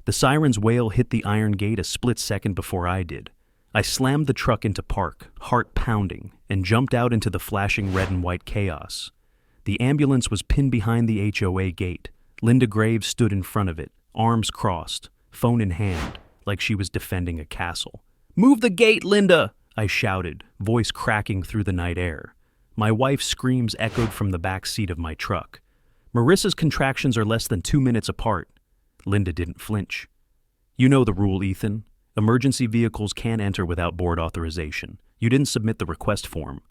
The siren's wail hit the iron gate a split second before I did. I slammed the truck into park, heart pounding, and jumped out into the flashing red and white chaos. The ambulance was pinned behind the HOA gate. Linda Graves stood in front of it, arms crossed, phone in hand, like she was defending a castle. "Move the gate, Linda!" I shouted, voice cracking through the night air. My wife's screams echoed from the back seat of my truck. "Marissa's contractions are less than 2 minutes apart." Linda didn't flinch. "You know the rule, Ethan. Emergency vehicles can't enter without board authorization. You didn't submit the request form."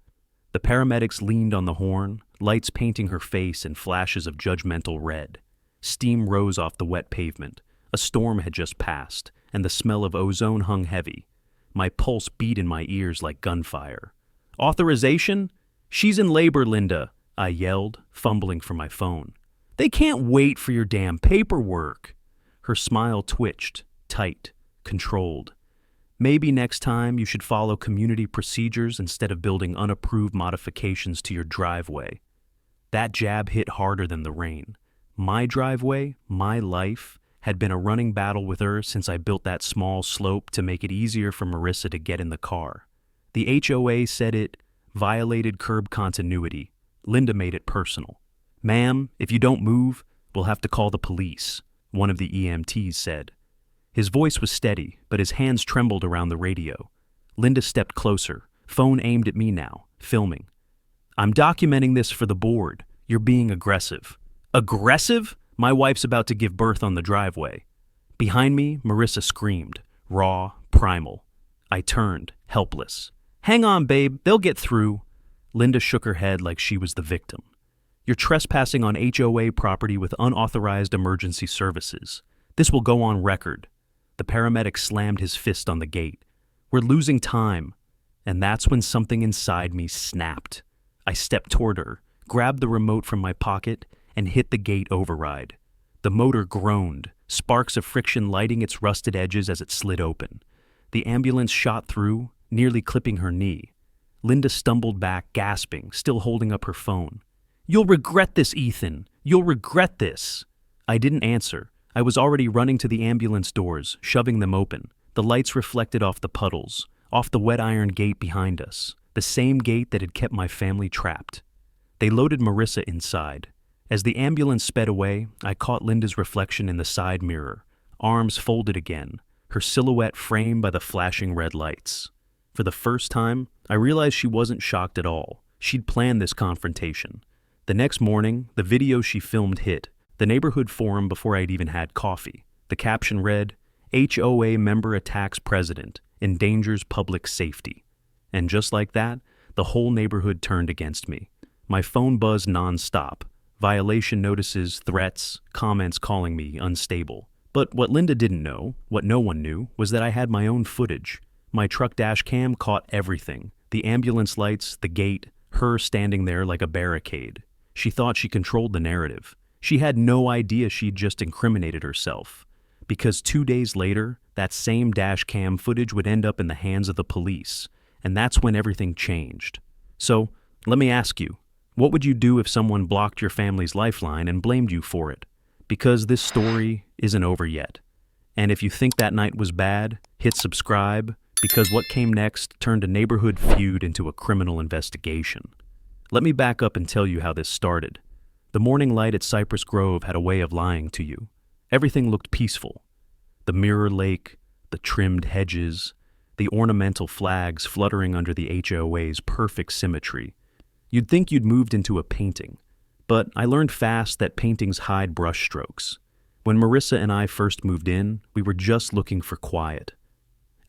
The paramedics leaned on the horn, lights painting her face in flashes of judgmental red. Steam rose off the wet pavement. A storm had just passed, and the smell of ozone hung heavy. My pulse beat in my ears like gunfire. "Authorization? She's in labor, Linda," I yelled, fumbling for my phone. "They can't wait for your damn paperwork." Her smile twitched, tight, controlled. "Maybe next time you should follow community procedures instead of building unapproved modifications to your driveway." That jab hit harder than the rain. My driveway, my life, had been a running battle with her since I built that small slope to make it easier for Marissa to get in the car. The HOA said it violated curb continuity. Linda made it personal. "Ma'am, if you don't move, we'll have to call the police," one of the EMTs said. His voice was steady, but his hands trembled around the radio. Linda stepped closer, phone aimed at me now, filming. "I'm documenting this for the board. You're being aggressive." "Aggressive? My wife's about to give birth on the driveway." Behind me, Marissa screamed, raw, primal. I turned, helpless. "Hang on, babe, they'll get through." Linda shook her head like she was the victim. "You're trespassing on HOA property with unauthorized emergency services. This will go on record." The paramedic slammed his fist on the gate. "We're losing time." And that's when something inside me snapped. I stepped toward her, grabbed the remote from my pocket, and hit the gate override. The motor groaned, sparks of friction lighting its rusted edges as it slid open. The ambulance shot through, nearly clipping her knee. Linda stumbled back, gasping, still holding up her phone. "You'll regret this, Ethan. You'll regret this." I didn't answer. I was already running to the ambulance doors, shoving them open. The lights reflected off the puddles, off the wet iron gate behind us, the same gate that had kept my family trapped. They loaded Marissa inside. As the ambulance sped away, I caught Linda's reflection in the side mirror, arms folded again, her silhouette framed by the flashing red lights. For the first time, I realized she wasn't shocked at all. She'd planned this confrontation. The next morning, the video she filmed hit the neighborhood forum before I'd even had coffee. The caption read, "HOA member attacks president, endangers public safety." And just like that, the whole neighborhood turned against me. My phone buzzed nonstop. Violation notices, threats, comments calling me unstable. But what Linda didn't know, what no one knew, was that I had my own footage. My truck dash cam caught everything. The ambulance lights, the gate, her standing there like a barricade. She thought she controlled the narrative. She had no idea she'd just incriminated herself. Because 2 days later, that same dash cam footage would end up in the hands of the police. And that's when everything changed. So, let me ask you, what would you do if someone blocked your family's lifeline and blamed you for it? Because this story isn't over yet. And if you think that night was bad, hit subscribe, because what came next turned a neighborhood feud into a criminal investigation. Let me back up and tell you how this started. The morning light at Cypress Grove had a way of lying to you. Everything looked peaceful. The mirror lake, the trimmed hedges, the ornamental flags fluttering under the HOA's perfect symmetry. You'd think you'd moved into a painting. But I learned fast that paintings hide brushstrokes. When Marissa and I first moved in, we were just looking for quiet.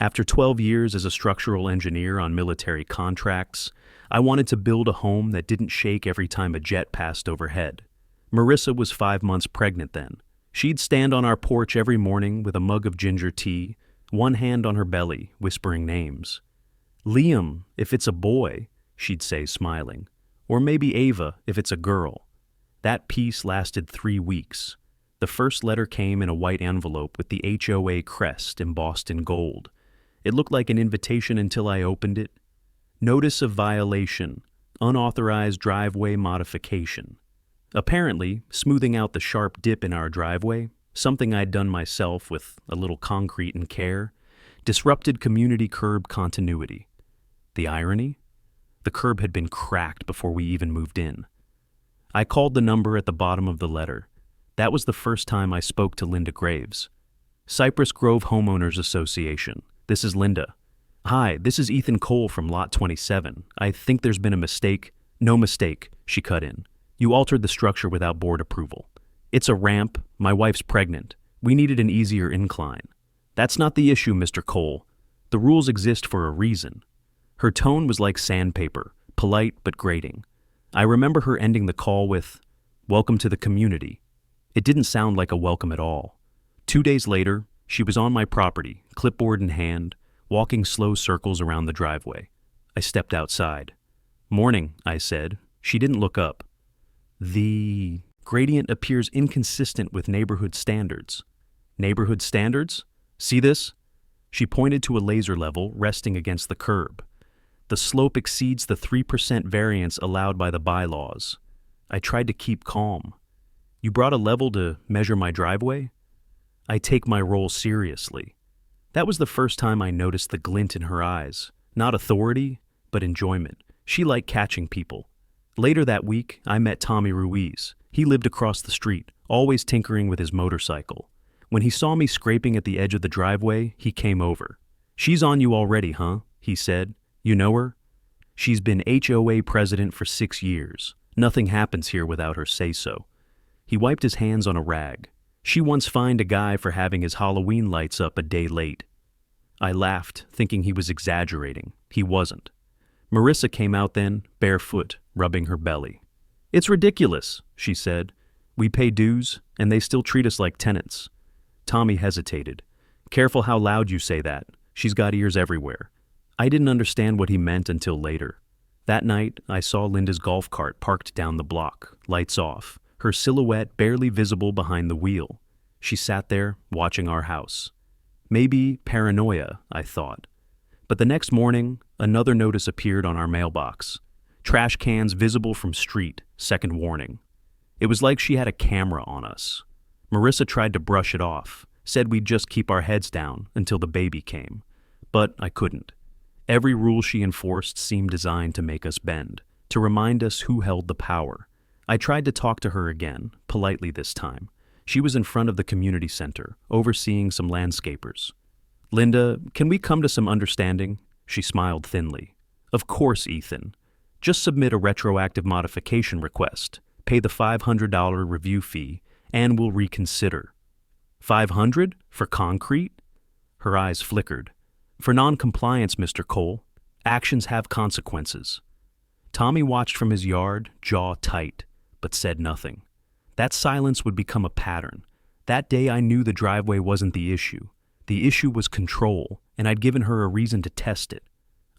After 12 years as a structural engineer on military contracts, I wanted to build a home that didn't shake every time a jet passed overhead. Marissa was 5 months pregnant then. She'd stand on our porch every morning with a mug of ginger tea, one hand on her belly, whispering names. "Liam, if it's a boy," she'd say, smiling. "Or maybe Ava, if it's a girl." That peace lasted 3 weeks. The first letter came in a white envelope with the HOA crest embossed in gold. It looked like an invitation until I opened it. Notice of violation, unauthorized driveway modification. Apparently, smoothing out the sharp dip in our driveway, something I'd done myself with a little concrete and care, disrupted community curb continuity. The irony? The curb had been cracked before we even moved in. I called the number at the bottom of the letter. That was the first time I spoke to Linda Graves. Cypress Grove Homeowners Association. This is Linda. Hi, this is Ethan Cole from Lot 27. I think there's been a mistake. No mistake, she cut in. You altered the structure without board approval. It's a ramp. My wife's pregnant. We needed an easier incline. That's not the issue, Mr. Cole. The rules exist for a reason. Her tone was like sandpaper, polite but grating. I remember her ending the call with, "Welcome to the community." It didn't sound like a welcome at all. 2 days later, she was on my property, clipboard in hand, walking slow circles around the driveway. I stepped outside. "Morning," I said. She didn't look up. The gradient appears inconsistent with neighborhood standards. Neighborhood standards? See this? She pointed to a laser level resting against the curb. The slope exceeds the 3% variance allowed by the bylaws. I tried to keep calm. You brought a level to measure my driveway? I take my role seriously. That was the first time I noticed the glint in her eyes. Not authority, but enjoyment. She liked catching people. Later that week, I met Tommy Ruiz. He lived across the street, always tinkering with his motorcycle. When he saw me scraping at the edge of the driveway, he came over. "She's on you already, huh?" he said. "You know her?" "She's been HOA president for 6 years. Nothing happens here without her say-so." He wiped his hands on a rag. "She once fined a guy for having his Halloween lights up a day late." I laughed, thinking he was exaggerating. He wasn't. Marissa came out then, barefoot, rubbing her belly. "It's ridiculous," she said. "We pay dues, and they still treat us like tenants." Tommy hesitated. "Careful how loud you say that. She's got ears everywhere." I didn't understand what he meant until later. That night, I saw Linda's golf cart parked down the block, lights off, her silhouette barely visible behind the wheel. She sat there, watching our house. Maybe paranoia, I thought. But the next morning, another notice appeared on our mailbox. Trash cans visible from street, second warning. It was like she had a camera on us. Marissa tried to brush it off, said we'd just keep our heads down until the baby came. But I couldn't. Every rule she enforced seemed designed to make us bend, to remind us who held the power. I tried to talk to her again, politely this time. She was in front of the community center, overseeing some landscapers. "Linda, can we come to some understanding?" She smiled thinly. "Of course, Ethan. Just submit a retroactive modification request, pay the $500 review fee, and we'll reconsider." $500? For concrete? Her eyes flickered. "For non-compliance, Mr. Cole. Actions have consequences." Tommy watched from his yard, jaw tight, but said nothing. That silence would become a pattern. That day I knew the driveway wasn't the issue. The issue was control, and I'd given her a reason to test it.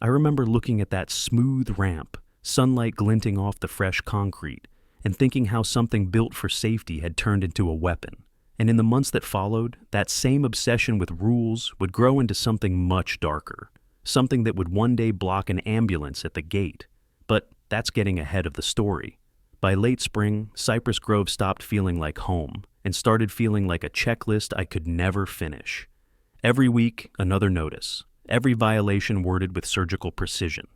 I remember looking at that smooth ramp, sunlight glinting off the fresh concrete, and thinking how something built for safety had turned into a weapon. And in the months that followed, that same obsession with rules would grow into something much darker, something that would one day block an ambulance at the gate. But that's getting ahead of the story. By late spring, Cypress Grove stopped feeling like home and started feeling like a checklist I could never finish. Every week, another notice. Every violation worded with surgical precision.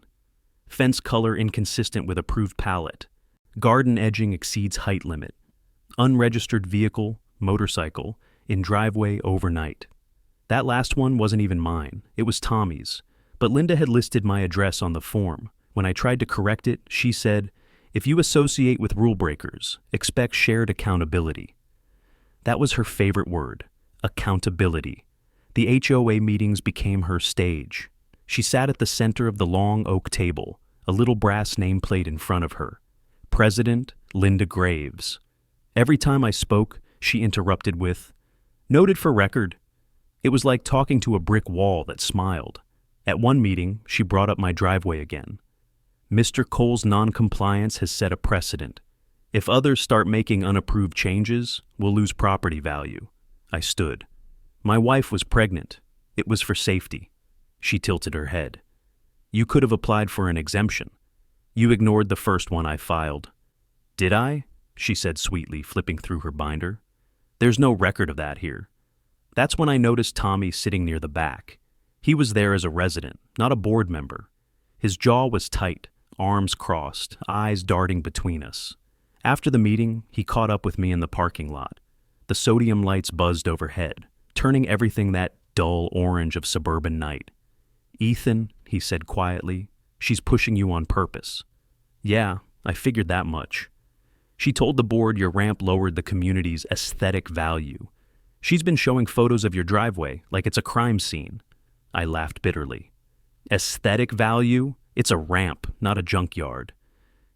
Fence color inconsistent with approved palette. Garden edging exceeds height limit. Unregistered vehicle, motorcycle, in driveway overnight. That last one wasn't even mine. It was Tommy's. But Linda had listed my address on the form. When I tried to correct it, she said, "If you associate with rule breakers, expect shared accountability." That was her favorite word, accountability. The HOA meetings became her stage. She sat at the center of the long oak table, a little brass nameplate in front of her. President Linda Graves. Every time I spoke, she interrupted with, "Noted for record." It was like talking to a brick wall that smiled. At one meeting, she brought up my driveway again. "Mr. Cole's non-compliance has set a precedent. If others start making unapproved changes, we'll lose property value." I stood. My wife was pregnant. It was for safety. She tilted her head. "You could have applied for an exemption. You ignored the first one I filed." "Did I?" she said sweetly, flipping through her binder. There's no record of that here. That's when I noticed Tommy sitting near the back. He was there as a resident, not a board member. His jaw was tight, arms crossed, eyes darting between us. After the meeting, he caught up with me in the parking lot. The sodium lights buzzed overhead, turning everything that dull orange of suburban night. "Ethan," he said quietly, "she's pushing you on purpose." "Yeah, I figured that much. She told the board your ramp lowered the community's aesthetic value. She's been showing photos of your driveway like it's a crime scene." I laughed bitterly. "Aesthetic value? It's a ramp, not a junkyard.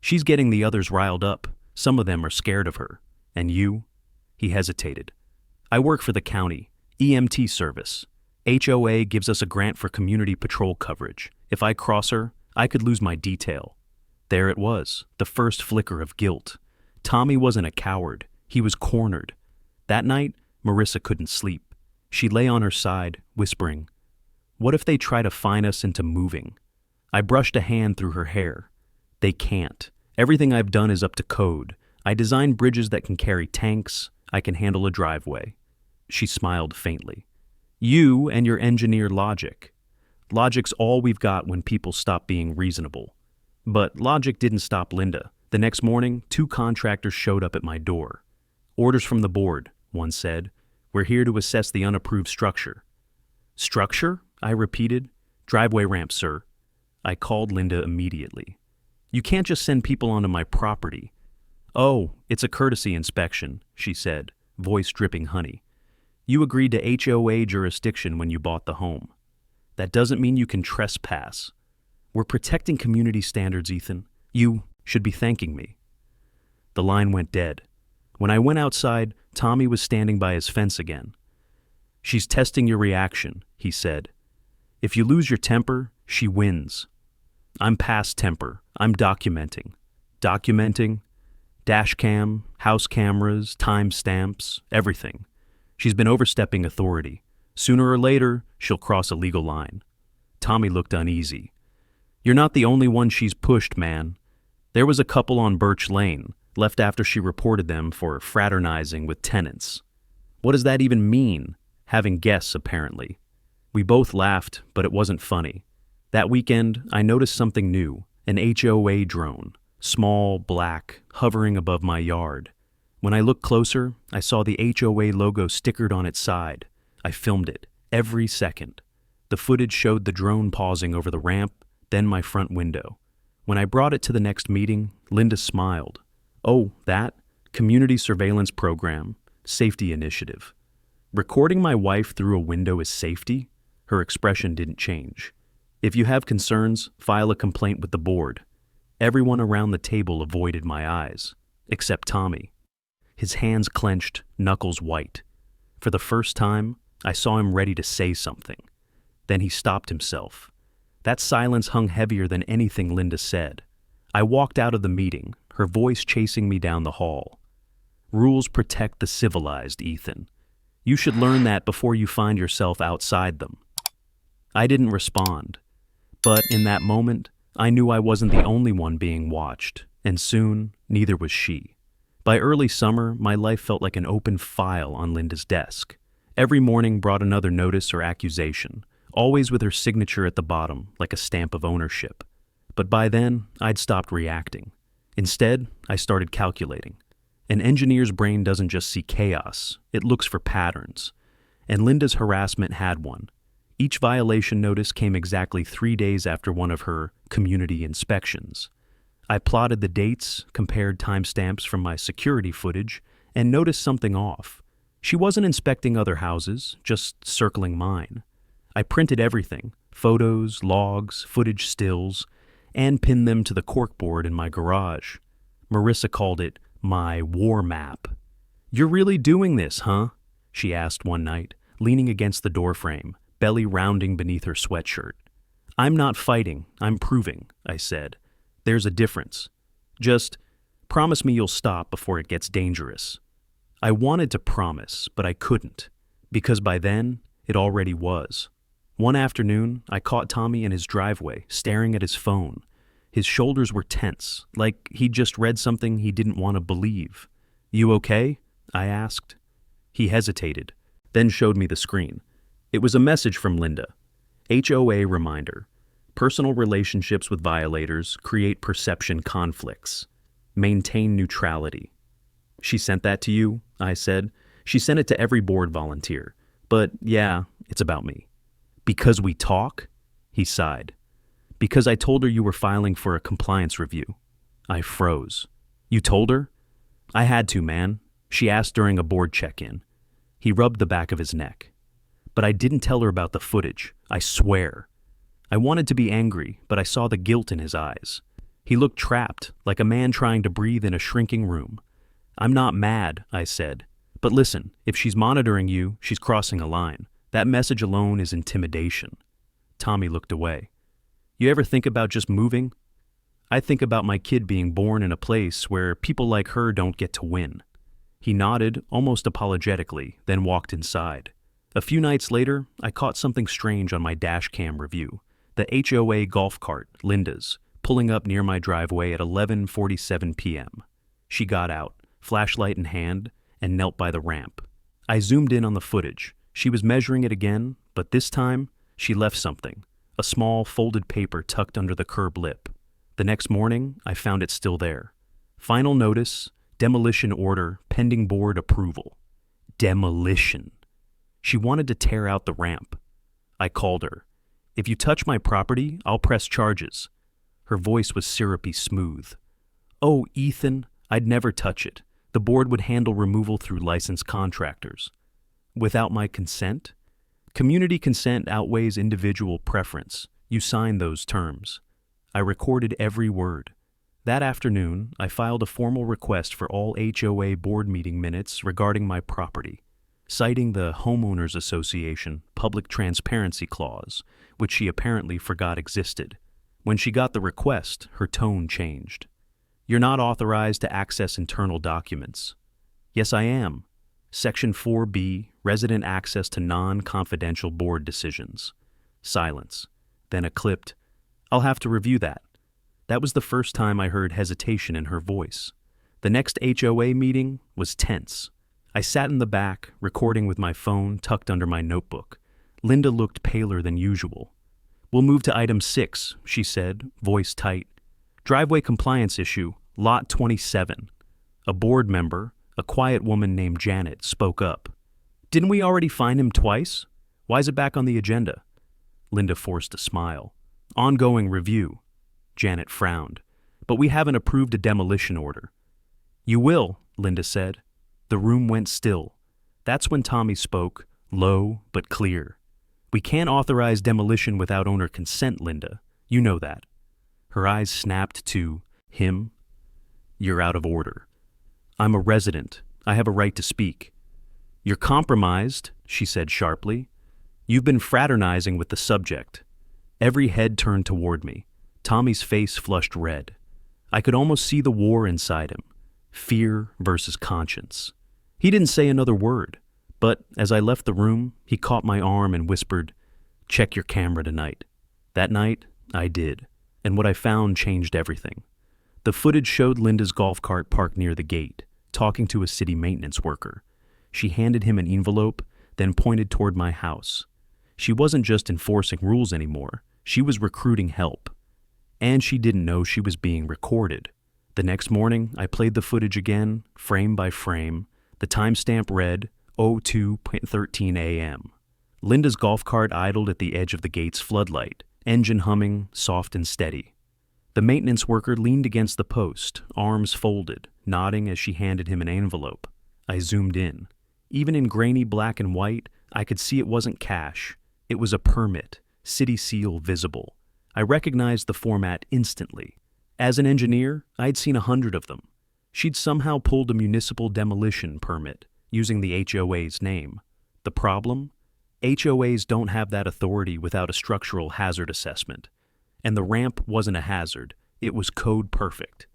She's getting the others riled up. Some of them are scared of her. And you?" He hesitated. "I work for the county, EMT service. HOA gives us a grant for community patrol coverage. If I cross her, I could lose my detail." There it was, the first flicker of guilt. Tommy wasn't a coward. He was cornered. That night, Marissa couldn't sleep. She lay on her side, whispering, "What if they try to fine us into moving?" I brushed a hand through her hair. "They can't. Everything I've done is up to code. I designed bridges that can carry tanks. I can handle a driveway." She smiled faintly. "You and your engineer logic. Logic's all we've got when people stop being reasonable." But logic didn't stop Linda. The next morning, 2 contractors showed up at my door. "Orders from the board," one said. "We're here to assess the unapproved structure." "Structure?" I repeated. "Driveway ramp, sir." I called Linda immediately. "You can't just send people onto my property." "Oh, it's a courtesy inspection," she said, voice dripping honey. "You agreed to HOA jurisdiction when you bought the home. That doesn't mean you can trespass. We're protecting community standards, Ethan. You should be thanking me." The line went dead. When I went outside, Tommy was standing by his fence again. "She's testing your reaction," he said. "If you lose your temper, she wins." I'm past temper. I'm documenting. Documenting? Dash cam, house cameras, time stamps, everything. She's been overstepping authority. Sooner or later, she'll cross a legal line. Tommy looked uneasy. "You're not the only one she's pushed, man. There was a couple on Birch Lane, left after she reported them for fraternizing with tenants." "What does that even mean?" "Having guests, apparently." We both laughed, but it wasn't funny. That weekend, I noticed something new, an HOA drone, small, black, hovering above my yard. When I looked closer, I saw the HOA logo stickered on its side. I filmed it, every second. The footage showed the drone pausing over the ramp, then my front window. When I brought it to the next meeting, Linda smiled. "Oh, that? Community surveillance program, safety initiative." "Recording my wife through a window is safety?" Her expression didn't change. "If you have concerns, file a complaint with the board." Everyone around the table avoided my eyes, except Tommy. His hands clenched, knuckles white. For the first time, I saw him ready to say something. Then he stopped himself. That silence hung heavier than anything Linda said. I walked out of the meeting, her voice chasing me down the hall. "Rules protect the civilized, Ethan. You should learn that before you find yourself outside them." I didn't respond. But in that moment, I knew I wasn't the only one being watched, and soon, neither was she. By early summer, my life felt like an open file on Linda's desk. Every morning brought another notice or accusation, always with her signature at the bottom, like a stamp of ownership. But by then, I'd stopped reacting. Instead, I started calculating. An engineer's brain doesn't just see chaos, it looks for patterns. And Linda's harassment had one. Each violation notice came exactly 3 days after one of her community inspections. I plotted the dates, compared timestamps from my security footage, and noticed something off. She wasn't inspecting other houses, just circling mine. I printed everything, photos, logs, footage stills, and pinned them to the corkboard in my garage. Marissa called it my war map. "You're really doing this, huh?" she asked one night, leaning against the doorframe, belly rounding beneath her sweatshirt. "I'm not fighting, I'm proving," I said. "There's a difference. Just promise me you'll stop before it gets dangerous." I wanted to promise, but I couldn't, because by then, it already was. One afternoon, I caught Tommy in his driveway, staring at his phone. His shoulders were tense, like he'd just read something he didn't want to believe. "You okay?" I asked. He hesitated, then showed me the screen. It was a message from Linda. HOA reminder. Personal relationships with violators create perception conflicts. Maintain neutrality. She sent that to you? I said. She sent it to every board volunteer. But yeah, it's about me. Because we talk? He sighed. Because I told her you were filing for a compliance review. I froze. You told her? I had to, man. She asked during a board check-in. He rubbed the back of his neck. But I didn't tell her about the footage, I swear. I wanted to be angry, but I saw the guilt in his eyes. He looked trapped, like a man trying to breathe in a shrinking room. I'm not mad, I said. But listen, if she's monitoring you, she's crossing a line. That message alone is intimidation. Tommy looked away. You ever think about just moving? I think about my kid being born in a place where people like her don't get to win. He nodded, almost apologetically, then walked inside. A few nights later, I caught something strange on my dash cam review. The HOA golf cart, Linda's, pulling up near my driveway at 11:47 p.m. She got out, flashlight in hand, and knelt by the ramp. I zoomed in on the footage. She was measuring it again, but this time, she left something, a small folded paper tucked under the curb lip. The next morning, I found it still there. Final notice, demolition order, pending board approval. Demolition. She wanted to tear out the ramp. I called her. If you touch my property, I'll press charges. Her voice was syrupy smooth. Oh, Ethan, I'd never touch it. The board would handle removal through licensed contractors. Without my consent? Community consent outweighs individual preference. You sign those terms. I recorded every word. That afternoon, I filed a formal request for all HOA board meeting minutes regarding my property, citing the Homeowners Association Public Transparency Clause, which she apparently forgot existed. When she got the request, her tone changed. You're not authorized to access internal documents. Yes, I am. Section 4B, resident access to non-confidential board decisions. Silence. Then a clipped, I'll have to review that. That was the first time I heard hesitation in her voice. The next HOA meeting was tense. I sat in the back, recording with my phone tucked under my notebook. Linda looked paler than usual. We'll move to item 6, she said, voice tight. Driveway compliance issue, lot 27. A board member, a quiet woman named Janet, spoke up. Didn't we already find him twice? Why is it back on the agenda? Linda forced a smile. Ongoing review. Janet frowned. But we haven't approved a demolition order. You will, Linda said. The room went still. That's when Tommy spoke, low but clear. We can't authorize demolition without owner consent, Linda. You know that. Her eyes snapped to him. You're out of order. I'm a resident. I have a right to speak. You're compromised, she said sharply. You've been fraternizing with the subject. Every head turned toward me. Tommy's face flushed red. I could almost see the war inside him. Fear versus conscience. He didn't say another word, but as I left the room, he caught my arm and whispered, check your camera tonight. That night, I did, and what I found changed everything. The footage showed Linda's golf cart parked near the gate, talking to a city maintenance worker. She handed him an envelope, then pointed toward my house. She wasn't just enforcing rules anymore, she was recruiting help. And she didn't know she was being recorded. The next morning, I played the footage again, frame by frame. The timestamp read 02:13 a.m. Linda's golf cart idled at the edge of the gate's floodlight, engine humming, soft and steady. The maintenance worker leaned against the post, arms folded, nodding as she handed him an envelope. I zoomed in. Even in grainy black and white, I could see it wasn't cash. It was a permit, city seal visible. I recognized the format instantly. As an engineer, I'd seen 100 of them. She'd somehow pulled a municipal demolition permit, using the HOA's name. The problem? HOAs don't have that authority without a structural hazard assessment. And the ramp wasn't a hazard, it was code perfect.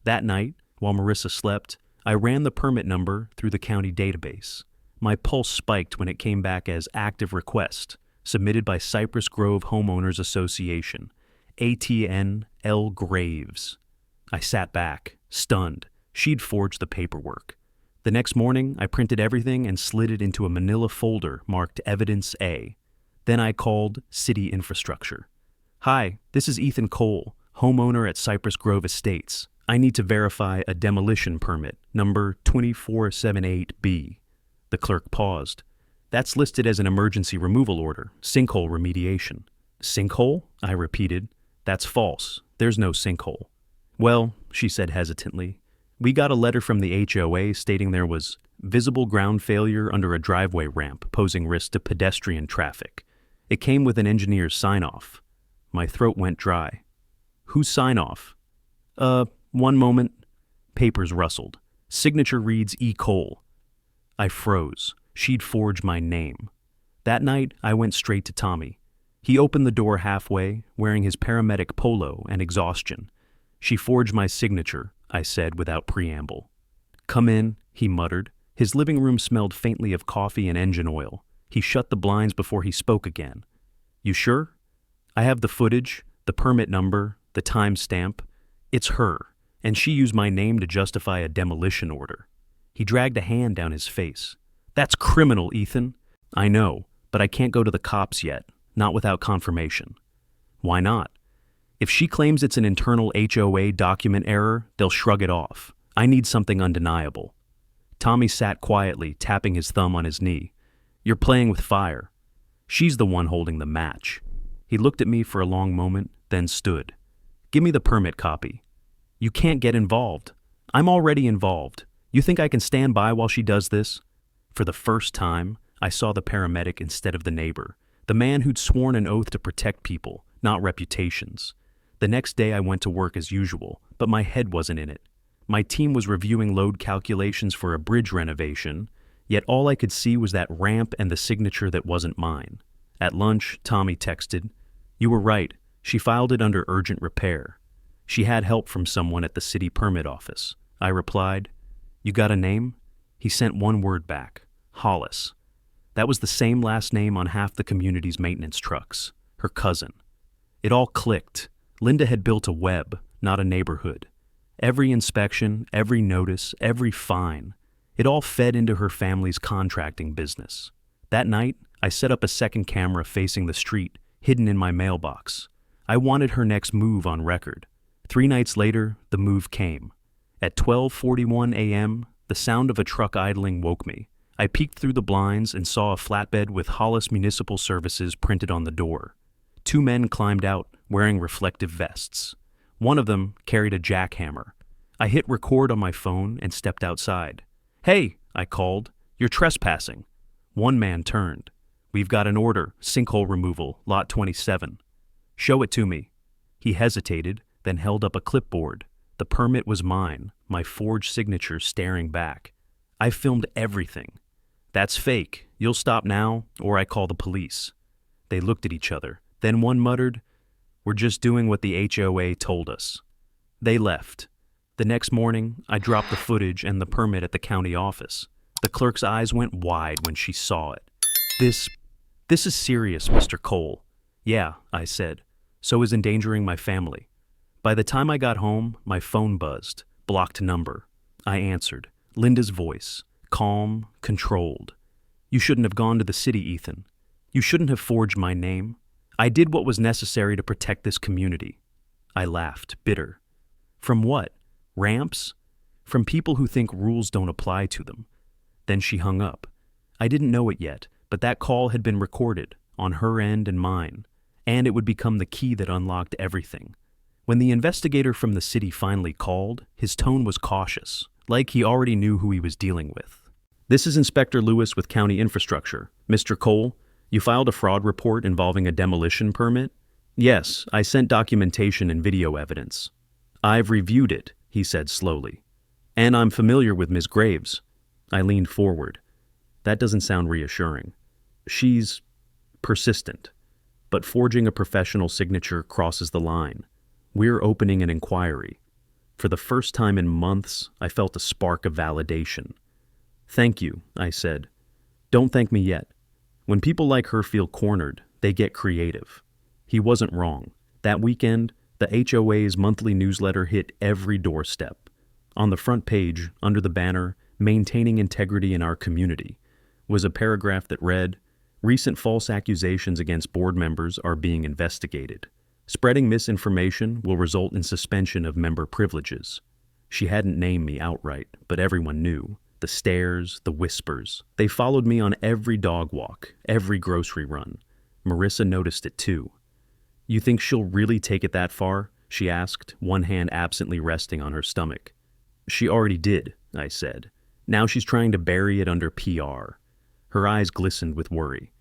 That night, while Marissa slept, I ran the permit number through the county database. My pulse spiked when it came back as active request, submitted by Cypress Grove Homeowners Association, ATN L. Graves. I sat back, stunned. She'd forged the paperwork. The next morning, I printed everything and slid it into a manila folder marked Evidence A. Then I called City Infrastructure. "Hi, this is Ethan Cole, homeowner at Cypress Grove Estates. I need to verify a demolition permit, number 2478B. The clerk paused. "That's listed as an emergency removal order, sinkhole remediation." "Sinkhole?" I repeated. "That's false. There's no sinkhole." "Well," she said hesitantly, "we got a letter from the HOA stating there was visible ground failure under a driveway ramp posing risk to pedestrian traffic. It came with an engineer's sign-off." My throat went dry. "Whose sign-off?" One moment." Papers rustled. Signature reads E. Cole. I froze. She'd forged my name. That night, I went straight to Tommy. He opened the door halfway, wearing his paramedic polo and exhaustion. "She forged my signature," I said without preamble. "Come in," he muttered. His living room smelled faintly of coffee and engine oil. He shut the blinds before he spoke again. "You sure?" "I have the footage, the permit number, the timestamp. It's her, and she used my name to justify a demolition order." He dragged a hand down his face. "That's criminal, Ethan." "I know, but I can't go to the cops yet, not without confirmation." "Why not?" "If she claims it's an internal HOA document error, they'll shrug it off. I need something undeniable." Tommy sat quietly, tapping his thumb on his knee. "You're playing with fire. She's the one holding the match." He looked at me for a long moment, then stood. "Give me the permit copy." "You can't get involved." "I'm already involved. You think I can stand by while she does this?" For the first time, I saw the paramedic instead of the neighbor, the man who'd sworn an oath to protect people, not reputations. The next day I went to work as usual, but my head wasn't in it. My team was reviewing load calculations for a bridge renovation, yet all I could see was that ramp and the signature that wasn't mine. At lunch, Tommy texted, "You were right. She filed it under urgent repair. She had help from someone at the city permit office." I replied, "You got a name?" He sent one word back, Hollis. That was the same last name on half the community's maintenance trucks, her cousin. It all clicked. Linda had built a web, not a neighborhood. Every inspection, every notice, every fine, it all fed into her family's contracting business. That night, I set up a second camera facing the street, hidden in my mailbox. I wanted her next move on record. 3 nights later, the move came. At 12:41 a.m., the sound of a truck idling woke me. I peeked through the blinds and saw a flatbed with Hollis Municipal Services printed on the door. 2 men climbed out, wearing reflective vests. One of them carried a jackhammer. I hit record on my phone and stepped outside. "Hey," I called, "you're trespassing." One man turned. "We've got an order, sinkhole removal, lot 27. "Show it to me." He hesitated, then held up a clipboard. The permit was mine, my forged signature staring back. "I filmed everything." "That's fake. You'll stop now, or I call the police." They looked at each other. Then one muttered, "We're just doing what the HOA told us." They left. The next morning, I dropped the footage and the permit at the county office. The clerk's eyes went wide when she saw it. This is serious, Mr. Cole." "Yeah," I said. "So is endangering my family." By the time I got home, my phone buzzed. Blocked number. I answered. Linda's voice. Calm, controlled. "You shouldn't have gone to the city, Ethan. You shouldn't have forged my name. I did what was necessary to protect this community." I laughed, bitter. "From what? Ramps? From people who think rules don't apply to them." Then she hung up. I didn't know it yet, but that call had been recorded, on her end and mine, and it would become the key that unlocked everything. When the investigator from the city finally called, his tone was cautious, like he already knew who he was dealing with. "This is Inspector Lewis with County Infrastructure. Mr. Cole, you filed a fraud report involving a demolition permit?" "Yes, I sent documentation and video evidence." "I've reviewed it," he said slowly. "And I'm familiar with Ms. Graves." I leaned forward. That doesn't sound reassuring. She's persistent. But forging a professional signature crosses the line. We're opening an inquiry. For the first time in months, I felt a spark of validation. "Thank you," I said. "Don't thank me yet. When people like her feel cornered, they get creative." He wasn't wrong. That weekend, the HOA's monthly newsletter hit every doorstep. On the front page, under the banner, Maintaining integrity in our community, was a paragraph that read, recent false accusations against board members are being investigated. Spreading misinformation will result in suspension of member privileges. She hadn't named me outright, but everyone knew. The stares, the whispers. They followed me on every dog walk, every grocery run. Marissa noticed it too. You think she'll really take it that far? She asked, one hand absently resting on her stomach. She already did, I said. Now she's trying to bury it under PR. Her eyes glistened with worry.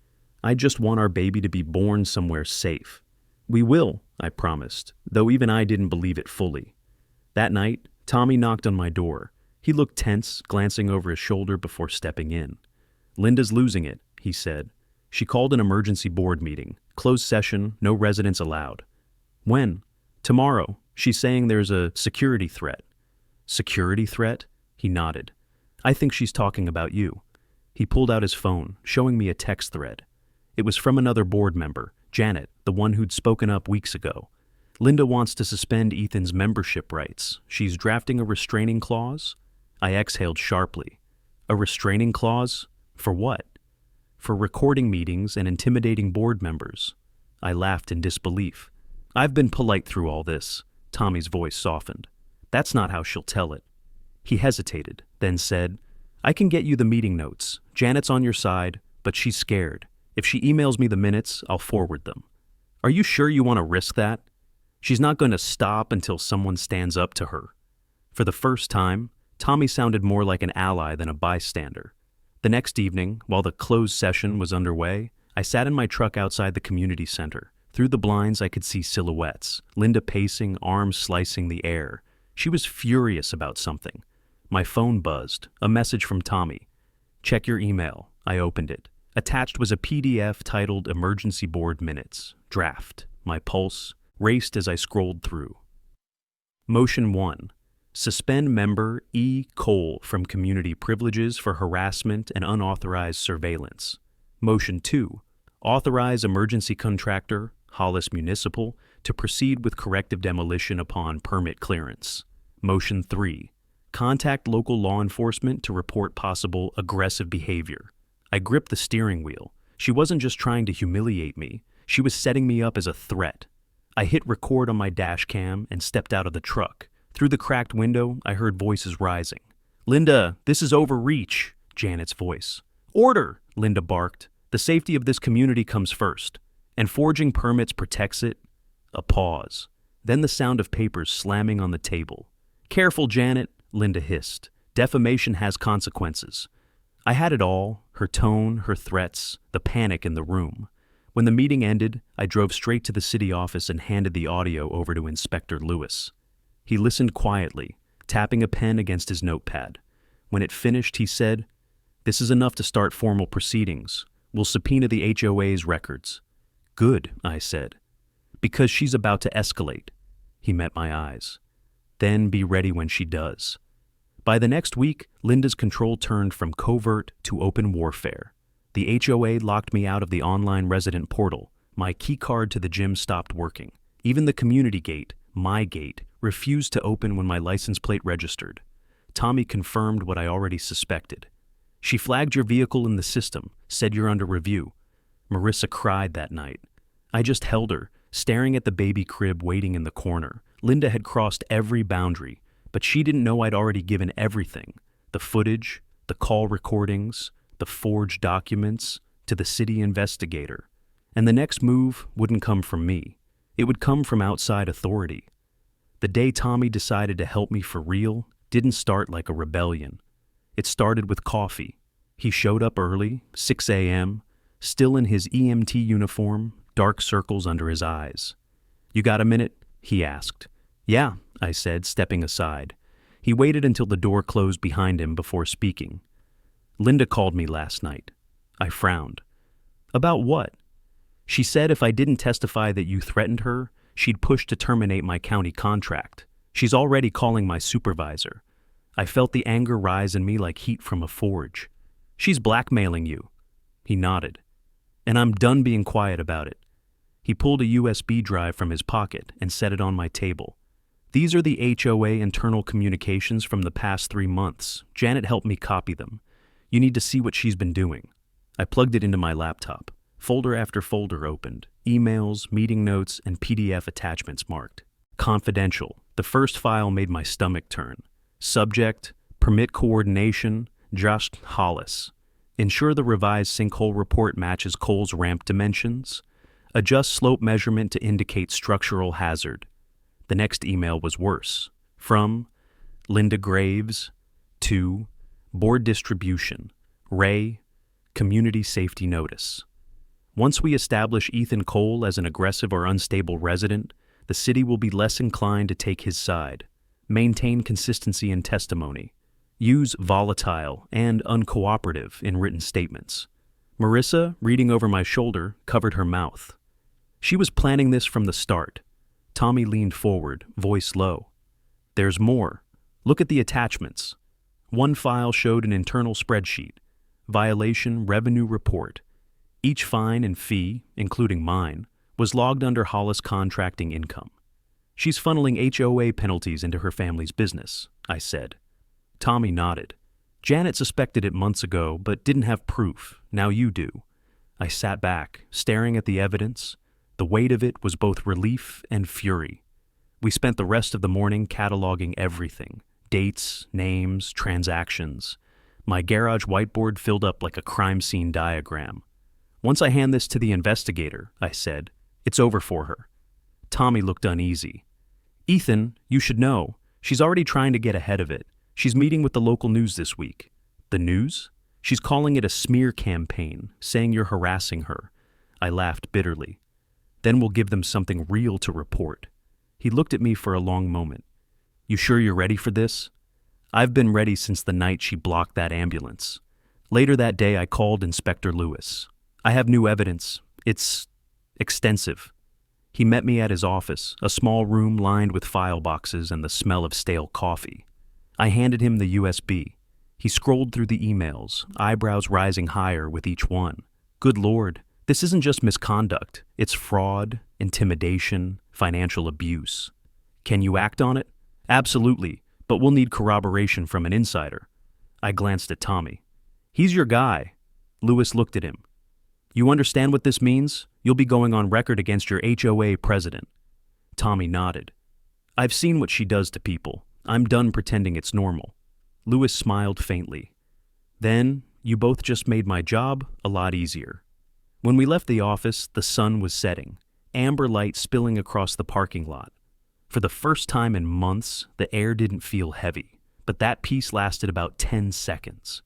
I just want our baby to be born somewhere safe. We will, I promised, though even I didn't believe it fully. That night, Tommy knocked on my door. He looked tense, glancing over his shoulder before stepping in. Linda's losing it, he said. She called an emergency board meeting. Closed session, no residents allowed. When? Tomorrow. She's saying there's a security threat. Security threat? He nodded. I think she's talking about you. He pulled out his phone, showing me a text thread. It was from another board member, Janet, the one who'd spoken up weeks ago. Linda wants to suspend Ethan's membership rights. She's drafting a restraining clause? I exhaled sharply. A restraining clause? For what? For recording meetings and intimidating board members. I laughed in disbelief. I've been polite through all this. Tommy's voice softened. That's not how she'll tell it. He hesitated, then said, I can get you the meeting notes. Janet's on your side, but she's scared. If she emails me the minutes, I'll forward them. Are you sure you want to risk that? She's not going to stop until someone stands up to her. For the first time, Tommy sounded more like an ally than a bystander. The next evening, while the closed session was underway, I sat in my truck outside the community center. Through the blinds, I could see silhouettes, Linda pacing, arms slicing the air. She was furious about something. My phone buzzed, a message from Tommy. Check your email. I opened it. Attached was a PDF titled Emergency Board Minutes. Draft. My pulse raced as I scrolled through. Motion 1. Suspend member E. Cole from community privileges for harassment and unauthorized surveillance. Motion 2. Authorize emergency contractor, Hollis Municipal, to proceed with corrective demolition upon permit clearance. Motion 3. Contact local law enforcement to report possible aggressive behavior. I gripped the steering wheel. She wasn't just trying to humiliate me. She was setting me up as a threat. I hit record on my dash cam and stepped out of the truck. Through the cracked window, I heard voices rising. Linda, this is overreach, Janet's voice. Order, Linda barked. The safety of this community comes first, and forging permits protects it. A pause. Then the sound of papers slamming on the table. Careful, Janet, Linda hissed. Defamation has consequences. I had it all, her tone, her threats, the panic in the room. When the meeting ended, I drove straight to the city office and handed the audio over to Inspector Lewis. He listened quietly, tapping a pen against his notepad. When it finished, he said, This is enough to start formal proceedings. We'll subpoena the HOA's records. Good, I said. Because she's about to escalate. He met my eyes. Then be ready when she does. By the next week, Linda's control turned from covert to open warfare. The HOA locked me out of the online resident portal. My key card to the gym stopped working. Even the community gate, my gate, refused to open when my license plate registered. Tommy confirmed what I already suspected. She flagged your vehicle in the system, said you're under review. Marissa cried that night. I just held her, staring at the baby crib waiting in the corner. Linda had crossed every boundary, but she didn't know I'd already given everything. The footage, the call recordings, the forged documents, to the city investigator. And the next move wouldn't come from me. It would come from outside authority. The day Tommy decided to help me for real didn't start like a rebellion. It started with coffee. He showed up early, 6 a.m., still in his EMT uniform, dark circles under his eyes. You got a minute? He asked. Yeah, I said, stepping aside. He waited until the door closed behind him before speaking. Linda called me last night. I frowned. About what? She said if I didn't testify that you threatened her, she'd push to terminate my county contract. She's already calling my supervisor. I felt the anger rise in me like heat from a forge. She's blackmailing you. He nodded. And I'm done being quiet about it. He pulled a USB drive from his pocket and set it on my table. These are the HOA internal communications from the past 3 months. Janet helped me copy them. You need to see what she's been doing. I plugged it into my laptop. Folder after folder opened. Emails, meeting notes, and PDF attachments marked. Confidential. The first file made my stomach turn. Subject: Permit coordination, Josh Hollis. Ensure the revised sinkhole report matches Cole's ramp dimensions. Adjust slope measurement to indicate structural hazard. The next email was worse. From Linda Graves to Board Distribution, Ray, Community Safety Notice. Once we establish Ethan Cole as an aggressive or unstable resident, the city will be less inclined to take his side. Maintain consistency in testimony. Use volatile and uncooperative in written statements. Marissa, reading over my shoulder, covered her mouth. She was planning this from the start. Tommy leaned forward, voice low. There's more. Look at the attachments. One file showed an internal spreadsheet. Violation revenue report. Each fine and fee, including mine, was logged under Hollis contracting income. She's funneling HOA penalties into her family's business, I said. Tommy nodded. Janet suspected it months ago, but didn't have proof. Now you do. I sat back, staring at the evidence. The weight of it was both relief and fury. We spent the rest of the morning cataloging everything. Dates, names, transactions. My garage whiteboard filled up like a crime scene diagram. Once I hand this to the investigator, I said, it's over for her. Tommy looked uneasy. Ethan, you should know. She's already trying to get ahead of it. She's meeting with the local news this week. The news? She's calling it a smear campaign, saying you're harassing her. I laughed bitterly. Then we'll give them something real to report. He looked at me for a long moment. You sure you're ready for this? I've been ready since the night she blocked that ambulance. Later that day, I called Inspector Lewis. I have new evidence. It's extensive. He met me at his office, a small room lined with file boxes and the smell of stale coffee. I handed him the USB. He scrolled through the emails, eyebrows rising higher with each one. Good Lord, this isn't just misconduct. It's fraud, intimidation, financial abuse. Can you act on it? Absolutely, but we'll need corroboration from an insider. I glanced at Tommy. He's your guy. Lewis looked at him. You understand what this means? You'll be going on record against your HOA president. Tommy nodded. I've seen what she does to people. I'm done pretending it's normal. Lewis smiled faintly. Then, you both just made my job a lot easier. When we left the office, the sun was setting, amber light spilling across the parking lot. For the first time in months, the air didn't feel heavy, but that peace lasted about 10 seconds.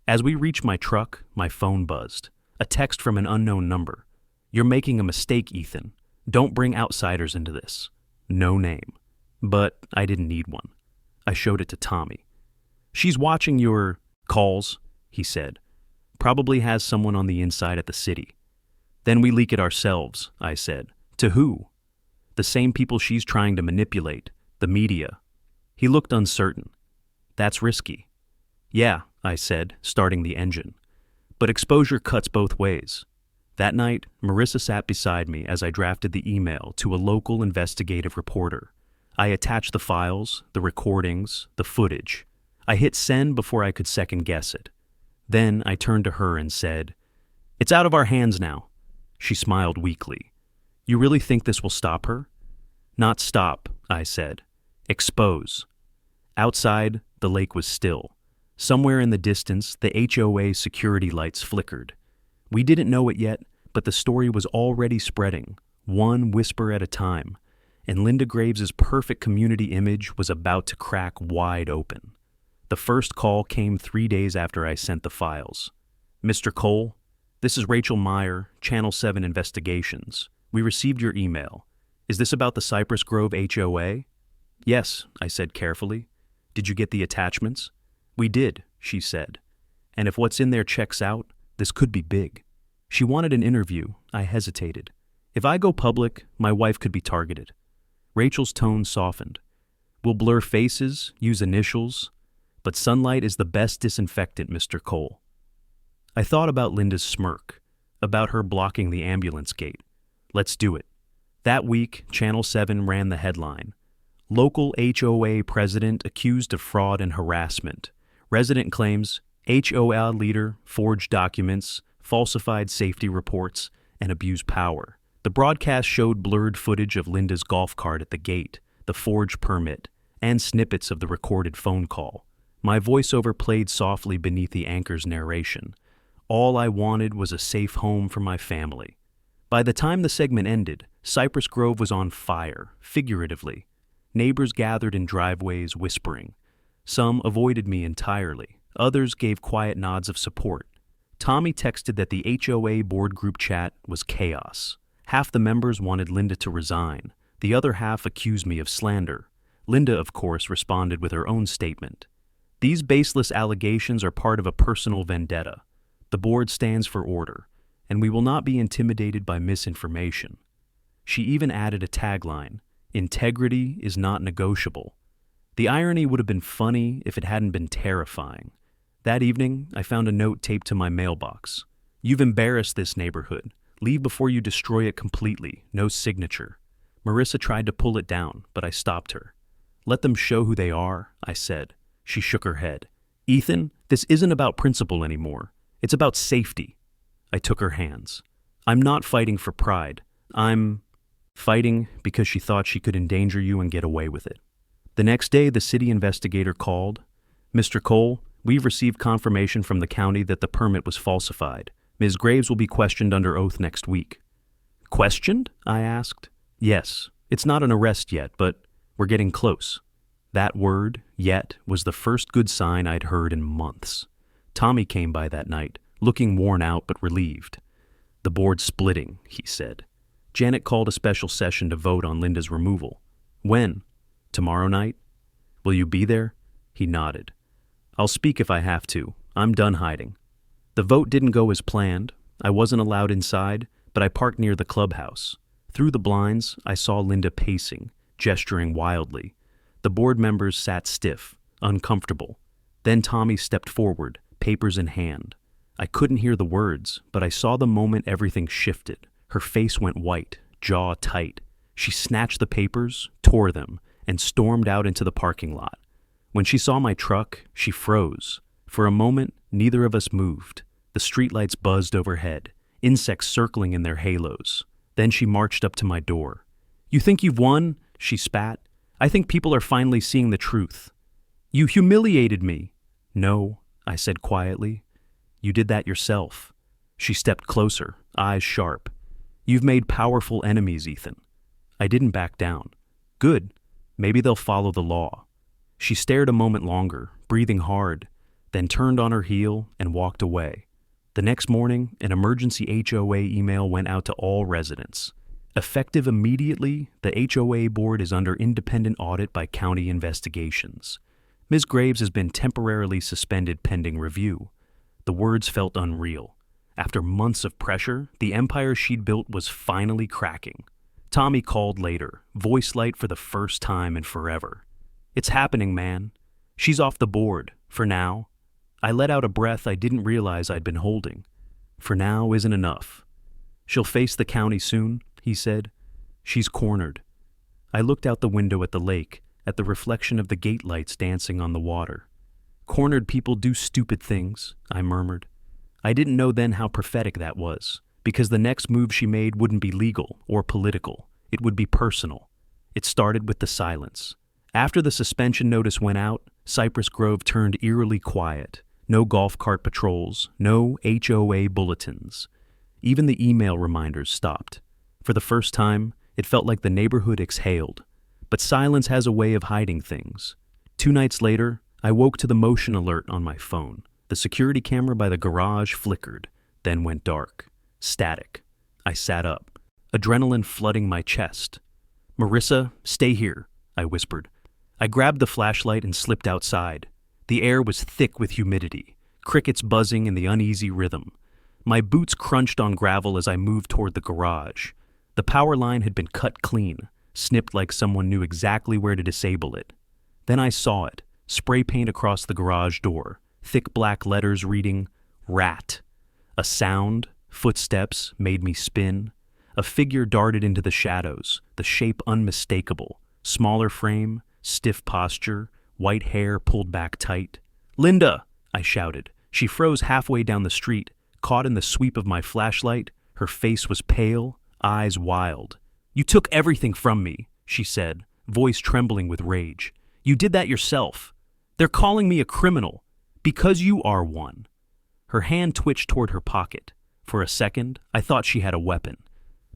As we reached my truck, my phone buzzed. A text from an unknown number. You're making a mistake, Ethan. Don't bring outsiders into this. No name. But I didn't need one. I showed it to Tommy. She's watching your calls, he said. Probably has someone on the inside at the city. Then we leak it ourselves, I said. To who? The same people she's trying to manipulate, the media. He looked uncertain. That's risky. Yeah, I said, starting the engine. But exposure cuts both ways. That night, Marissa sat beside me as I drafted the email to a local investigative reporter. I attached the files, the recordings, the footage. I hit send before I could second guess it. Then I turned to her and said, "It's out of our hands now." She smiled weakly. "You really think this will stop her?" "Not stop," I said. "Expose." Outside, the lake was still. Somewhere in the distance, the HOA security lights flickered. We didn't know it yet, but the story was already spreading, one whisper at a time, and Linda Graves' perfect community image was about to crack wide open. The first call came 3 days after I sent the files. "Mr. Cole, this is Rachel Meyer, Channel 7 Investigations. We received your email. Is this about the Cypress Grove HOA?" "Yes," I said carefully. "Did you get the attachments?" "We did," she said. "And if what's in there checks out, this could be big." She wanted an interview. I hesitated. If I go public, my wife could be targeted. Rachel's tone softened. "We'll blur faces, use initials, but sunlight is the best disinfectant, Mr. Cole." I thought about Linda's smirk, about her blocking the ambulance gate. Let's do it. That week, Channel 7 ran the headline. Local HOA president accused of fraud and harassment. Resident claims HOA leader forged documents, falsified safety reports, and abused power. The broadcast showed blurred footage of Linda's golf cart at the gate, the forged permit, and snippets of the recorded phone call. My voiceover played softly beneath the anchor's narration. All I wanted was a safe home for my family. By the time the segment ended, Cypress Grove was on fire, figuratively. Neighbors gathered in driveways whispering. Some avoided me entirely. Others gave quiet nods of support. Tommy texted that the HOA board group chat was chaos. Half the members wanted Linda to resign. The other half accused me of slander. Linda, of course, responded with her own statement. These baseless allegations are part of a personal vendetta. The board stands for order, and we will not be intimidated by misinformation. She even added a tagline, "Integrity is not negotiable." The irony would have been funny if it hadn't been terrifying. That evening, I found a note taped to my mailbox. "You've embarrassed this neighborhood. Leave before you destroy it completely. No signature." Marissa tried to pull it down, but I stopped her. "Let them show who they are," I said. She shook her head. "Ethan, this isn't about principle anymore. It's about safety." I took her hands. "I'm not fighting for pride. I'm fighting because she thought she could endanger you and get away with it." The next day, the city investigator called. "Mr. Cole, we've received confirmation from the county that the permit was falsified. Ms. Graves will be questioned under oath next week." "Questioned?" I asked. "Yes. It's not an arrest yet, but we're getting close." That word, yet, was the first good sign I'd heard in months. Tommy came by that night, looking worn out but relieved. "The board's splitting," he said. "Janet called a special session to vote on Linda's removal." "When?" "Tomorrow night." "Will you be there?" He nodded. "I'll speak if I have to. I'm done hiding." The vote didn't go as planned. I wasn't allowed inside, but I parked near the clubhouse. Through the blinds, I saw Linda pacing, gesturing wildly. The board members sat stiff, uncomfortable. Then Tommy stepped forward, papers in hand. I couldn't hear the words, but I saw the moment everything shifted. Her face went white, jaw tight. She snatched the papers, tore them, and stormed out into the parking lot. When she saw my truck, she froze. For a moment, neither of us moved. The streetlights buzzed overhead, insects circling in their halos. Then she marched up to my door. "You think you've won?" she spat. "I think people are finally seeing the truth." "You humiliated me." "No," I said quietly. "You did that yourself." She stepped closer, eyes sharp. "You've made powerful enemies, Ethan." I didn't back down. "Good. Maybe they'll follow the law." She stared a moment longer, breathing hard, then turned on her heel and walked away. The next morning, an emergency HOA email went out to all residents. Effective immediately, the HOA board is under independent audit by county investigations. Ms. Graves has been temporarily suspended pending review. The words felt unreal. After months of pressure, the empire she'd built was finally cracking. Tommy called later, voice light for the first time in forever. "It's happening, man. She's off the board, for now." I let out a breath I didn't realize I'd been holding. "For now isn't enough." "She'll face the county soon," he said. "She's cornered." I looked out the window at the lake, at the reflection of the gate lights dancing on the water. "Cornered people do stupid things," I murmured. I didn't know then how prophetic that was, because the next move she made wouldn't be legal or political. It would be personal. It started with the silence. After the suspension notice went out, Cypress Grove turned eerily quiet. No golf cart patrols, no HOA bulletins. Even the email reminders stopped. For the first time, it felt like the neighborhood exhaled. But silence has a way of hiding things. 2 nights later, I woke to the motion alert on my phone. The security camera by the garage flickered, then went dark. Static. I sat up, adrenaline flooding my chest. "Marissa, stay here," I whispered. I grabbed the flashlight and slipped outside. The air was thick with humidity, crickets buzzing in the uneasy rhythm. My boots crunched on gravel as I moved toward the garage. The power line had been cut clean, snipped like someone knew exactly where to disable it. Then I saw it, spray paint across the garage door, thick black letters reading, "Rat." A sound, footsteps, made me spin. A figure darted into the shadows, the shape unmistakable. Smaller frame, stiff posture, white hair pulled back tight. "Linda!" I shouted. She froze halfway down the street, caught in the sweep of my flashlight. Her face was pale, eyes wild. "You took everything from me," she said, voice trembling with rage. "You did that yourself. They're calling me a criminal. Because you are one." Her hand twitched toward her pocket. For a second, I thought she had a weapon.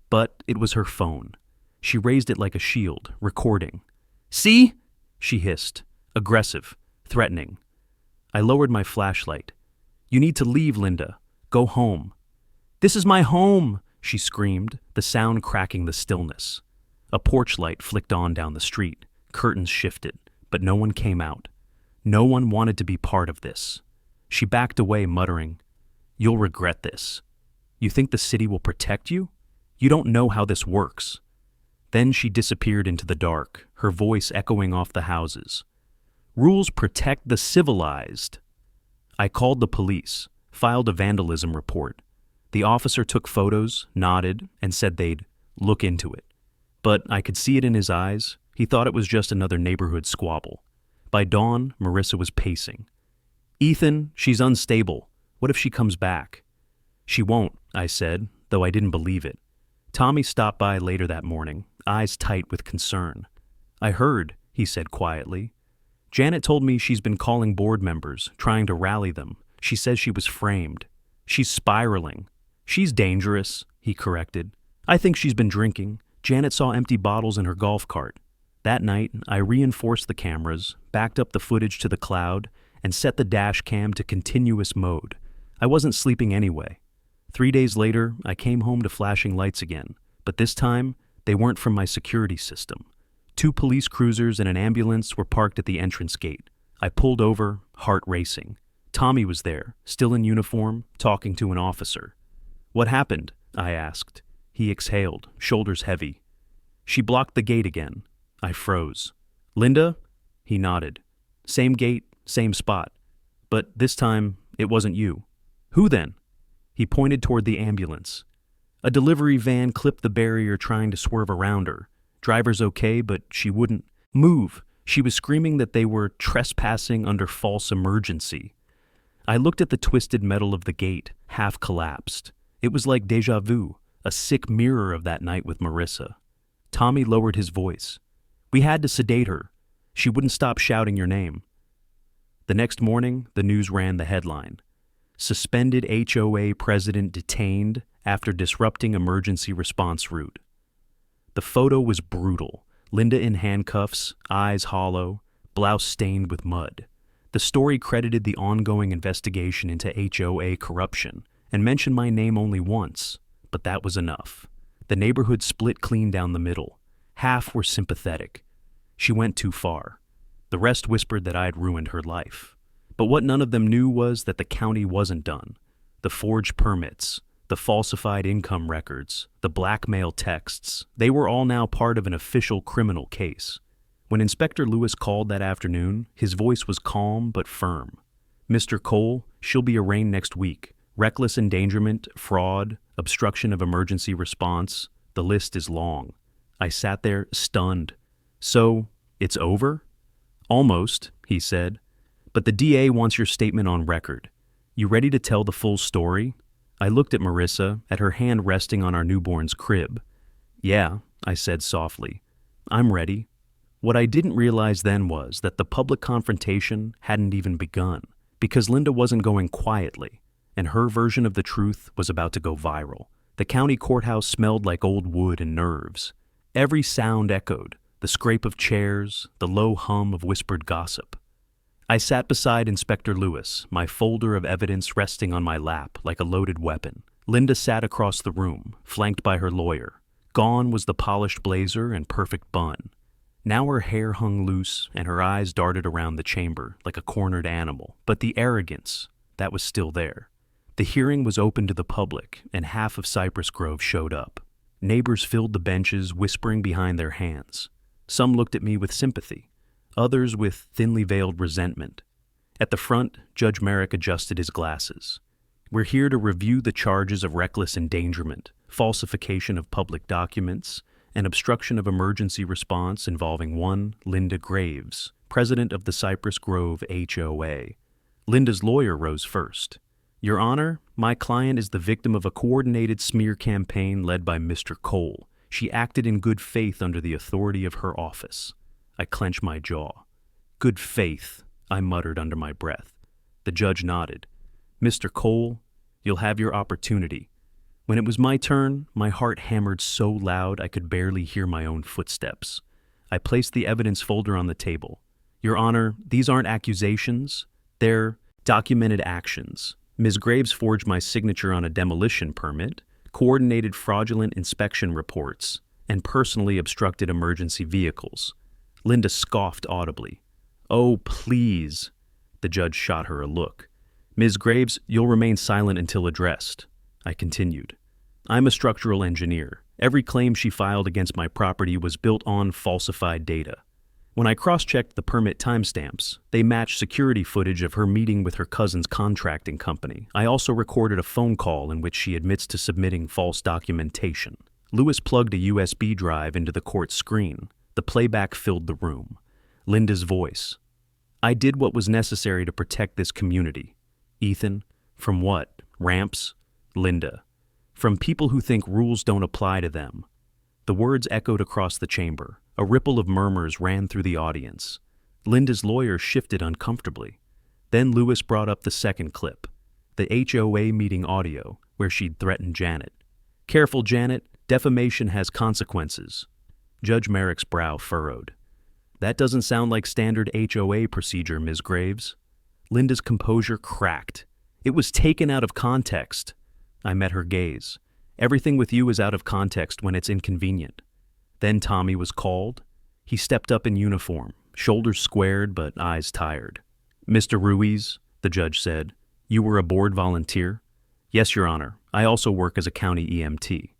But it was her phone. She raised it like a shield, recording. "See?" she hissed, aggressive, threatening. I lowered my flashlight. "You need to leave, Linda. Go home." "This is my home," she screamed, the sound cracking the stillness. A porch light flicked on down the street. Curtains shifted, but no one came out. No one wanted to be part of this. She backed away, muttering, "You'll regret this. You think the city will protect you? You don't know how this works." Then she disappeared into the dark, her voice echoing off the houses. "Rules protect the civilized." I called the police, filed a vandalism report. The officer took photos, nodded, and said they'd look into it. But I could see it in his eyes. He thought it was just another neighborhood squabble. By dawn, Marissa was pacing. "Ethan, she's unstable. What if she comes back?" "She won't," I said, though I didn't believe it. Tommy stopped by later that morning, eyes tight with concern. "I heard," he said quietly. "Janet told me she's been calling board members, trying to rally them. She says she was framed. She's spiraling." "She's dangerous," he corrected. "I think she's been drinking. Janet saw empty bottles in her golf cart." That night, I reinforced the cameras, backed up the footage to the cloud, and set the dash cam to continuous mode. I wasn't sleeping anyway. 3 days later, I came home to flashing lights again, but this time, they weren't from my security system. 2 police cruisers and an ambulance were parked at the entrance gate. I pulled over, heart racing. Tommy was there, still in uniform, talking to an officer. "What happened?" I asked. He exhaled, shoulders heavy. "She blocked the gate again." I froze. "Linda?" He nodded. "Same gate, same spot. But this time, it wasn't you." "Who then?" He pointed toward the ambulance. "A delivery van clipped the barrier trying to swerve around her. Driver's okay, but she wouldn't move. She was screaming that they were trespassing under false emergency." I looked at the twisted metal of the gate, half collapsed. It was like déjà vu, a sick mirror of that night with Marissa. Tommy lowered his voice. "We had to sedate her. She wouldn't stop shouting your name." The next morning, the news ran the headline: "Suspended HOA president detained after disrupting emergency response route." The photo was brutal. Linda in handcuffs, eyes hollow, blouse stained with mud. The story credited the ongoing investigation into HOA corruption and mentioned my name only once, but that was enough. The neighborhood split clean down the middle. Half were sympathetic. She went too far. The rest whispered that I had ruined her life. But what none of them knew was that the county wasn't done. The forged permits, the falsified income records, the blackmail texts, they were all now part of an official criminal case. When Inspector Lewis called that afternoon, his voice was calm but firm. "Mr. Cole, she'll be arraigned next week. Reckless endangerment, fraud, obstruction of emergency response. The list is long." I sat there, stunned. "So, it's over?" "Almost," he said. "But the DA wants your statement on record. You ready to tell the full story?" I looked at Marissa, at her hand resting on our newborn's crib. "Yeah," I said softly. "I'm ready." What I didn't realize then was that the public confrontation hadn't even begun, because Linda wasn't going quietly, and her version of the truth was about to go viral. The county courthouse smelled like old wood and nerves. Every sound echoed, the scrape of chairs, the low hum of whispered gossip. I sat beside Inspector Lewis, my folder of evidence resting on my lap like a loaded weapon. Linda sat across the room, flanked by her lawyer. Gone was the polished blazer and perfect bun. Now her hair hung loose and her eyes darted around the chamber like a cornered animal, but the arrogance, that was still there. The hearing was open to the public, and half of Cypress Grove showed up. Neighbors filled the benches, whispering behind their hands. Some looked at me with sympathy, others with thinly veiled resentment. At the front, Judge Merrick adjusted his glasses. "We're here to review the charges of reckless endangerment, falsification of public documents, an obstruction of emergency response involving one Linda Graves, president of the Cypress Grove HOA. Linda's lawyer rose first. Your Honor, my client is the victim of a coordinated smear campaign led by Mr. Cole. She acted in good faith under the authority of her office. I clenched my jaw. Good faith, I muttered under my breath. The judge nodded. Mr. Cole, you'll have your opportunity. When it was my turn, my heart hammered so loud I could barely hear my own footsteps. I placed the evidence folder on the table. Your Honor, these aren't accusations. They're documented actions. Ms. Graves forged my signature on a demolition permit, coordinated fraudulent inspection reports, and personally obstructed emergency vehicles. Linda scoffed audibly. Oh, please. The judge shot her a look. Ms. Graves, you'll remain silent until addressed. I continued. I'm a structural engineer. Every claim she filed against my property was built on falsified data. When I cross-checked the permit timestamps, they matched security footage of her meeting with her cousin's contracting company. I also recorded a phone call in which she admits to submitting false documentation. Lewis plugged a USB drive into the court screen. The playback filled the room. Linda's voice. I did what was necessary to protect this community. Ethan, from what? Ramps? Linda. From people who think rules don't apply to them. The words echoed across the chamber. A ripple of murmurs ran through the audience. Linda's lawyer shifted uncomfortably. Then Lewis brought up the second clip, the HOA meeting audio, where she'd threatened Janet. Careful, Janet, defamation has consequences. Judge Merrick's brow furrowed. That doesn't sound like standard HOA procedure, Ms. Graves. Linda's composure cracked. It was taken out of context. I met her gaze. Everything with you is out of context when it's inconvenient. Then Tommy was called. He stepped up in uniform, shoulders squared but eyes tired. Mr. Ruiz, the judge said, you were a board volunteer? Yes, Your Honor. I also work as a county EMT.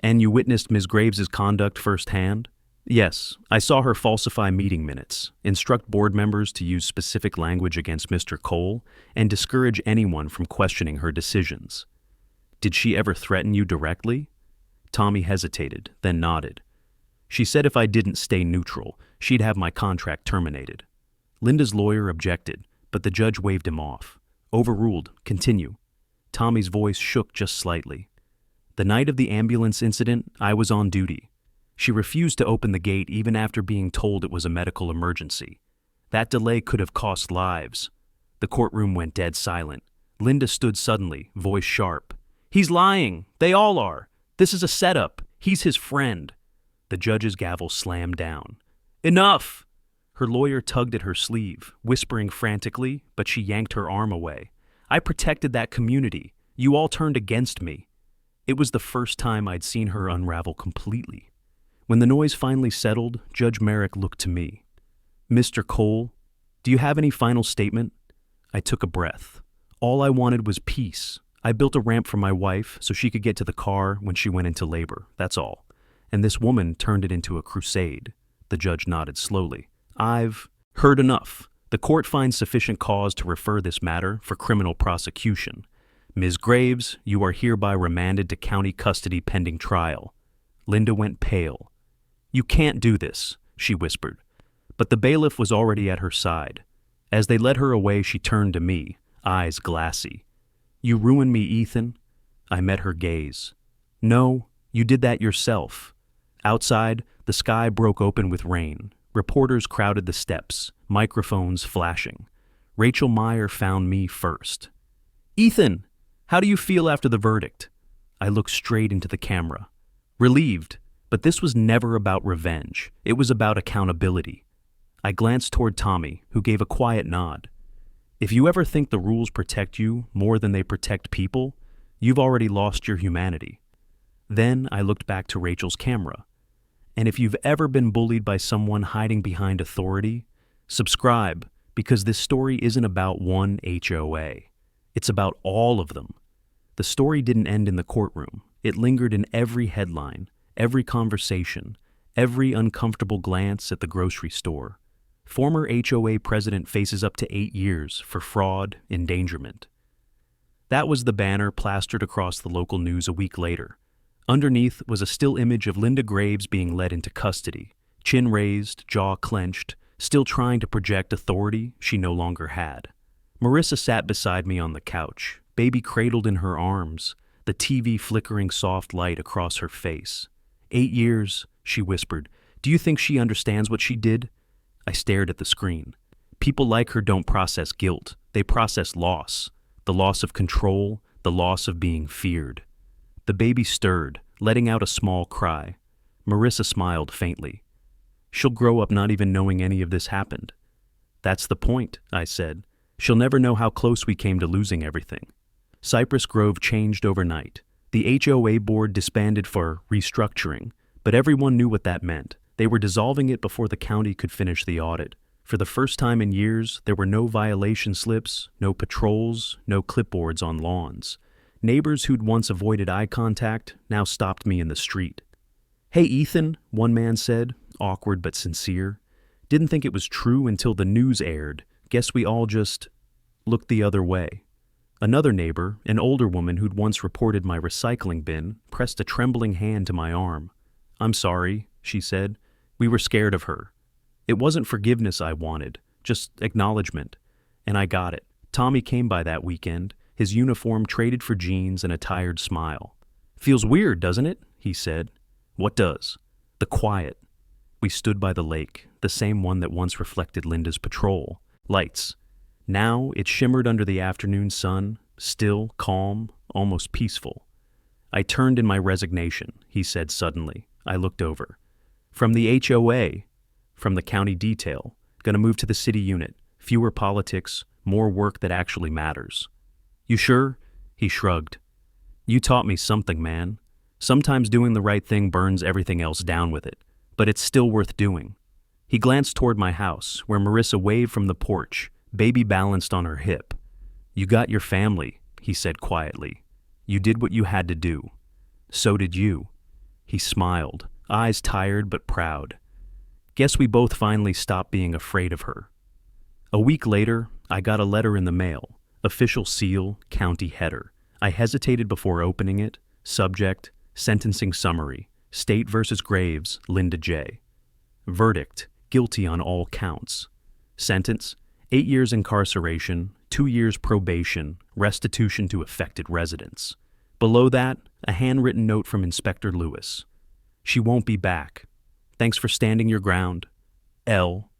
And you witnessed Ms. Graves' conduct firsthand? Yes, I saw her falsify meeting minutes, instruct board members to use specific language against Mr. Cole, and discourage anyone from questioning her decisions. Did she ever threaten you directly? Tommy hesitated, then nodded. She said if I didn't stay neutral, she'd have my contract terminated. Linda's lawyer objected, but the judge waved him off. Overruled. Continue. Tommy's voice shook just slightly. The night of the ambulance incident, I was on duty. She refused to open the gate even after being told it was a medical emergency. That delay could have cost lives. The courtroom went dead silent. Linda stood suddenly, voice sharp. He's lying. They all are. This is a setup. He's his friend. The judge's gavel slammed down. Enough! Her lawyer tugged at her sleeve, whispering frantically, but she yanked her arm away. I protected that community. You all turned against me. It was the first time I'd seen her unravel completely. When the noise finally settled, Judge Merrick looked to me. Mr. Cole, do you have any final statement? I took a breath. All I wanted was peace. I built a ramp for my wife so she could get to the car when she went into labor, that's all. And this woman turned it into a crusade. The judge nodded slowly. I've heard enough. The court finds sufficient cause to refer this matter for criminal prosecution. Ms. Graves, you are hereby remanded to county custody pending trial. Linda went pale. You can't do this, she whispered. But the bailiff was already at her side. As they led her away, she turned to me, eyes glassy. You ruined me, Ethan. I met her gaze. No, you did that yourself. Outside, the sky broke open with rain. Reporters crowded the steps, microphones flashing. Rachel Meyer found me first. Ethan, how do you feel after the verdict? I looked straight into the camera. Relieved, but this was never about revenge. It was about accountability. I glanced toward Tommy, who gave a quiet nod. If you ever think the rules protect you more than they protect people, you've already lost your humanity. Then I looked back to Rachel's camera. And if you've ever been bullied by someone hiding behind authority, subscribe, because this story isn't about one HOA. It's about all of them. The story didn't end in the courtroom. It lingered in every headline, every conversation, every uncomfortable glance at the grocery store. Former HOA president faces up to 8 years for fraud, endangerment. That was the banner plastered across the local news a week later. Underneath was a still image of Linda Graves being led into custody, chin raised, jaw clenched, still trying to project authority she no longer had. Marissa sat beside me on the couch, baby cradled in her arms, the TV flickering soft light across her face. 8 years, she whispered. Do you think she understands what she did? I stared at the screen. People like her don't process guilt. They process loss. The loss of control, the loss of being feared. The baby stirred, letting out a small cry. Marissa smiled faintly. She'll grow up not even knowing any of this happened. That's the point, I said. She'll never know how close we came to losing everything. Cypress Grove changed overnight. The HOA board disbanded for restructuring, but everyone knew what that meant. They were dissolving it before the county could finish the audit. For the first time in years, there were no violation slips, no patrols, no clipboards on lawns. Neighbors who'd once avoided eye contact now stopped me in the street. Hey, Ethan, one man said, awkward but sincere. Didn't think it was true until the news aired. Guess we all just looked the other way. Another neighbor, an older woman who'd once reported my recycling bin, pressed a trembling hand to my arm. I'm sorry, she said. We were scared of her. It wasn't forgiveness I wanted, just acknowledgement. And I got it. Tommy came by that weekend, his uniform traded for jeans and a tired smile. Feels weird, doesn't it? He said. What does? The quiet. We stood by the lake, the same one that once reflected Linda's patrol. Lights. Now it shimmered under the afternoon sun, still, calm, almost peaceful. I turned in my resignation, he said suddenly. I looked over. From the HOA, from the county detail, gonna move to the city unit. Fewer politics, more work that actually matters. You sure? He shrugged. You taught me something, man. Sometimes doing the right thing burns everything else down with it, but it's still worth doing. He glanced toward my house, where Marissa waved from the porch, baby balanced on her hip. You got your family, he said quietly. You did what you had to do. So did you. He smiled, eyes tired but proud. Guess we both finally stopped being afraid of her. A week later, I got a letter in the mail, official seal, county header. I hesitated before opening it. Subject, sentencing summary, State versus Graves, Linda J. Verdict, guilty on all counts. Sentence, 8 years incarceration, 2 years probation, restitution to affected residents. Below that, a handwritten note from Inspector Lewis. She won't be back. Thanks for standing your ground. L.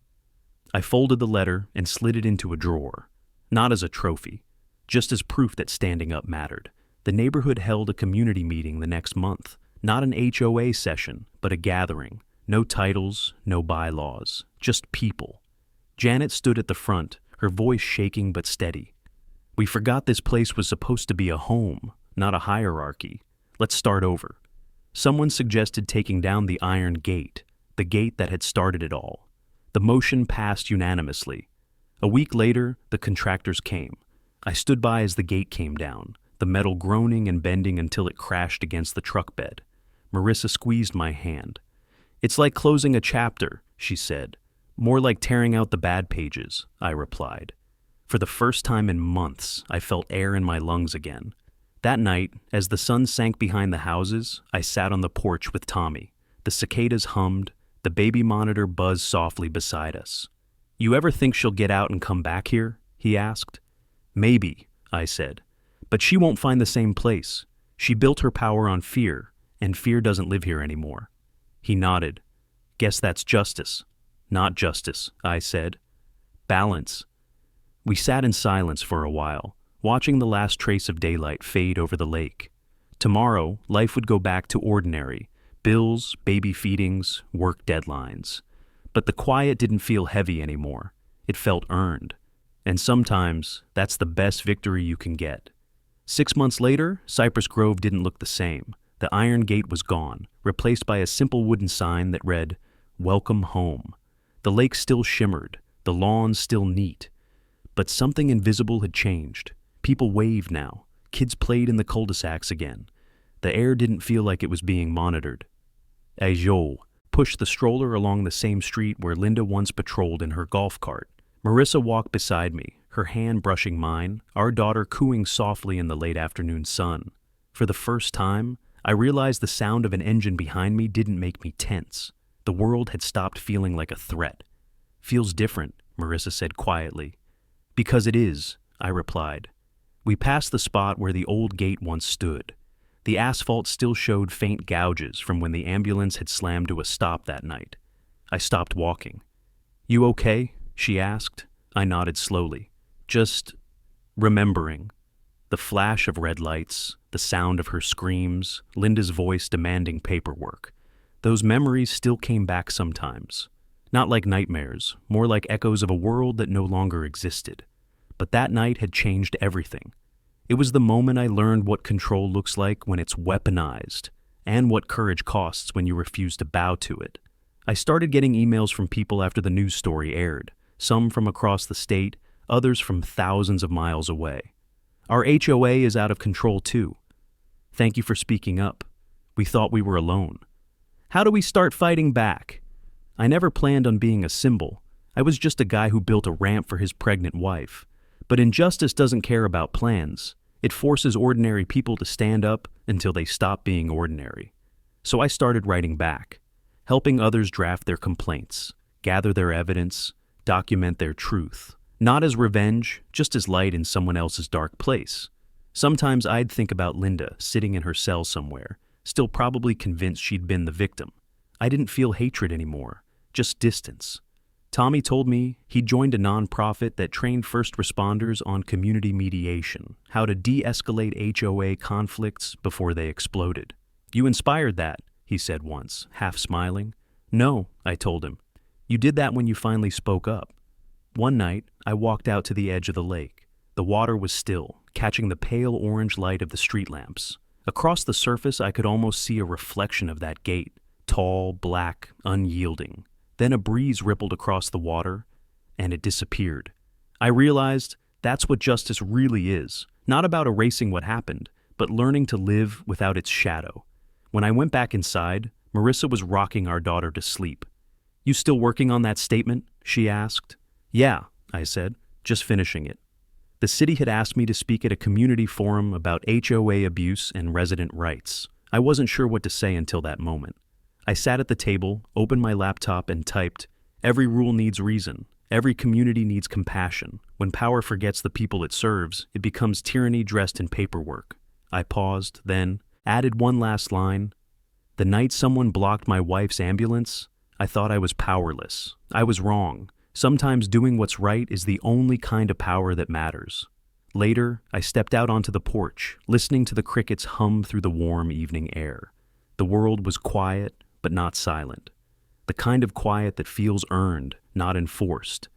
I folded the letter and slid it into a drawer. Not as a trophy, just as proof that standing up mattered. The neighborhood held a community meeting the next month. Not an HOA session, but a gathering. No titles, no bylaws, just people. Janet stood at the front, her voice shaking but steady. We forgot this place was supposed to be a home, not a hierarchy. Let's start over. Someone suggested taking down the iron gate, the gate that had started it all. The motion passed unanimously. A week later, the contractors came. I stood by as the gate came down, the metal groaning and bending until it crashed against the truck bed. Marissa squeezed my hand. It's like closing a chapter, she said. More like tearing out the bad pages, I replied. For the first time in months, I felt air in my lungs again. That night, as the sun sank behind the houses, I sat on the porch with Tommy. The cicadas hummed, the baby monitor buzzed softly beside us. You ever think she'll get out and come back here? He asked. Maybe, I said. But she won't find the same place. She built her power on fear, and fear doesn't live here anymore. He nodded. Guess that's justice. Not justice, I said. Balance. We sat in silence for a while, watching the last trace of daylight fade over the lake. Tomorrow, life would go back to ordinary. Bills, baby feedings, work deadlines. But the quiet didn't feel heavy anymore. It felt earned. And sometimes, that's the best victory you can get. 6 months later, Cypress Grove didn't look the same. The iron gate was gone, replaced by a simple wooden sign that read, Welcome home. The lake still shimmered, the lawn still neat. But something invisible had changed. People waved now. Kids played in the cul-de-sacs again. The air didn't feel like it was being monitored. Joe pushed the stroller along the same street where Linda once patrolled in her golf cart. Marissa walked beside me, her hand brushing mine, our daughter cooing softly in the late afternoon sun. For the first time, I realized the sound of an engine behind me didn't make me tense. The world had stopped feeling like a threat. "Feels different," Marissa said quietly. "Because it is," I replied. We passed the spot where the old gate once stood. The asphalt still showed faint gouges from when the ambulance had slammed to a stop that night. I stopped walking. "You okay?" she asked. I nodded slowly. "Just remembering." The flash of red lights, the sound of her screams, Linda's voice demanding paperwork. Those memories still came back sometimes. Not like nightmares, more like echoes of a world that no longer existed. But that night had changed everything. It was the moment I learned what control looks like when it's weaponized, and what courage costs when you refuse to bow to it. I started getting emails from people after the news story aired, some from across the state, others from thousands of miles away. "Our HOA is out of control too. Thank you for speaking up. We thought we were alone. How do we start fighting back?" I never planned on being a symbol. I was just a guy who built a ramp for his pregnant wife. But injustice doesn't care about plans. It forces ordinary people to stand up until they stop being ordinary. So I started writing back, helping others draft their complaints, gather their evidence, document their truth. Not as revenge, just as light in someone else's dark place. Sometimes I'd think about Linda sitting in her cell somewhere, still probably convinced she'd been the victim. I didn't feel hatred anymore, just distance. Tommy told me he'd joined a nonprofit that trained first responders on community mediation, how to de-escalate HOA conflicts before they exploded. "You inspired that," he said once, half smiling. "No," I told him. "You did that when you finally spoke up." One night, I walked out to the edge of the lake. The water was still, catching the pale orange light of the street lamps. Across the surface, I could almost see a reflection of that gate, tall, black, unyielding. Then a breeze rippled across the water, and it disappeared. I realized that's what justice really is, not about erasing what happened, but learning to live without its shadow. When I went back inside, Marissa was rocking our daughter to sleep. "You still working on that statement?" she asked. "Yeah," I said, "just finishing it." The city had asked me to speak at a community forum about HOA abuse and resident rights. I wasn't sure what to say until that moment. I sat at the table, opened my laptop, and typed, "Every rule needs reason. Every community needs compassion. When power forgets the people it serves, it becomes tyranny dressed in paperwork." I paused, then added one last line. "The night someone blocked my wife's ambulance, I thought I was powerless. I was wrong. Sometimes doing what's right is the only kind of power that matters." Later, I stepped out onto the porch, listening to the crickets hum through the warm evening air. The world was quiet, but not silent. The kind of quiet that feels earned, not enforced.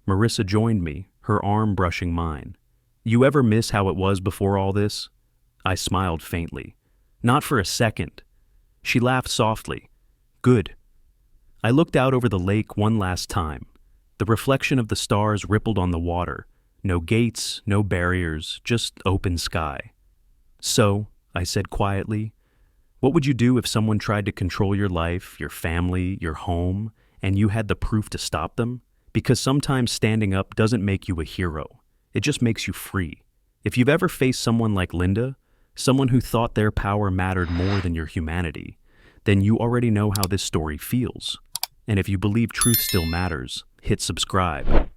Marissa joined me, her arm brushing mine. "You ever miss how it was before all this?" I smiled faintly. "Not for a second." She laughed softly. "Good." I looked out over the lake one last time. The reflection of the stars rippled on the water. No gates, no barriers, just open sky. "So," I said quietly, "what would you do if someone tried to control your life, your family, your home, and you had the proof to stop them? Because sometimes standing up doesn't make you a hero. It just makes you free. If you've ever faced someone like Linda, someone who thought their power mattered more than your humanity, then you already know how this story feels. And if you believe truth still matters, hit subscribe.